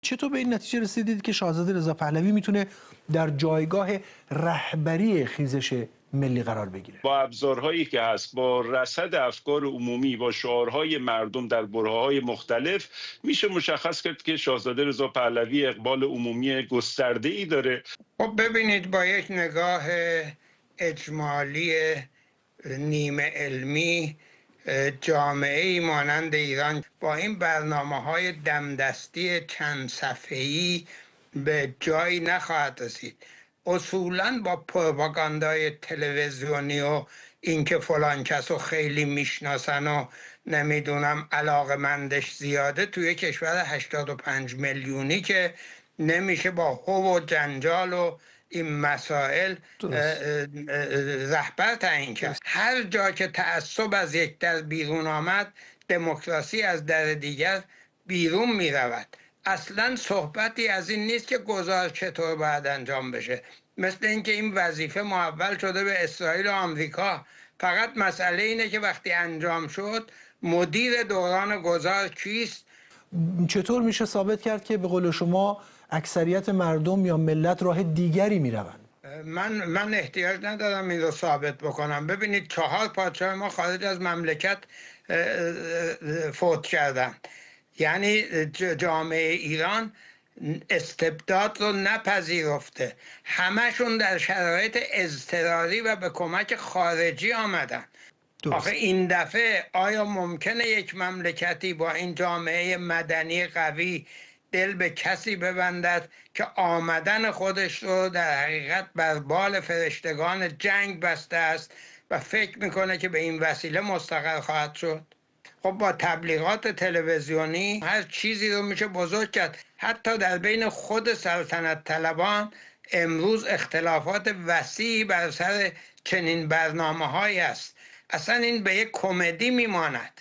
چطور به این نتیجه رسیدید که شاهزاده رضا پهلوی میتونه در جایگاه رهبری خیزش ملی قرار بگیره؟ با ابزارهایی که هست، با رصد افکار عمومی، با شعارهای مردم در برهه‌های مختلف، میشه مشخص کرد که شاهزاده رضا پهلوی اقبال عمومی گسترده‌ای داره. خب ببینید، با یک نگاه اجمالی نیمه علمی، جامعه‌ای مانند ایران با این برنامه‌های دمدستی چند صفحه‌ای به جایی نخواهد رسید. اصولاً با پروپاگاندای تلویزیونی و اینکه فلان کس رو خیلی میشناسن و نمیدونم علاقمندش زیاده، توی کشور 85 میلیونی که نمیشه با هو و جنجال و این مسائل رهبر تعیین کرد. هر جا که تعصب از یک در بیرون آمد، دموکراسی از در دیگر بیرون می رود. اصلا صحبتی از این نیست که گزارش چطور باید انجام بشه. مثل اینکه این وظیفه محول شده به اسرائیل و آمریکا. فقط مسئله اینه که وقتی انجام شد مدیر دوران گذار کیست. چطور میشه ثابت کرد که به قول شما اکثریت مردم یا ملت راه دیگری میروند؟ من احتیاج ندارم این رو ثابت بکنم. ببینید 4 پادشاه ما خارج از مملکت فوت کردن. یعنی جامعه ایران استبداد رو نپذیرفته. همشون در شرایط اضطراری و به کمک خارجی آمدن. آخه این دفعه آیا ممکنه یک مملکتی با این جامعه مدنی قوی دل به کسی ببندد که آمدن خودش رو در حقیقت بر بال فرشتگان جنگ بسته است و فکر میکنه که به این وسیله مستقر خواهد شد؟ خب با تبلیغات تلویزیونی هر چیزی رو میشه بزرگ کرد. حتی در بین خود سلطنت طلبان امروز اختلافات وسیعی بر سر چنین برنامه هایی است. اصلا این به یک کمدی میماند.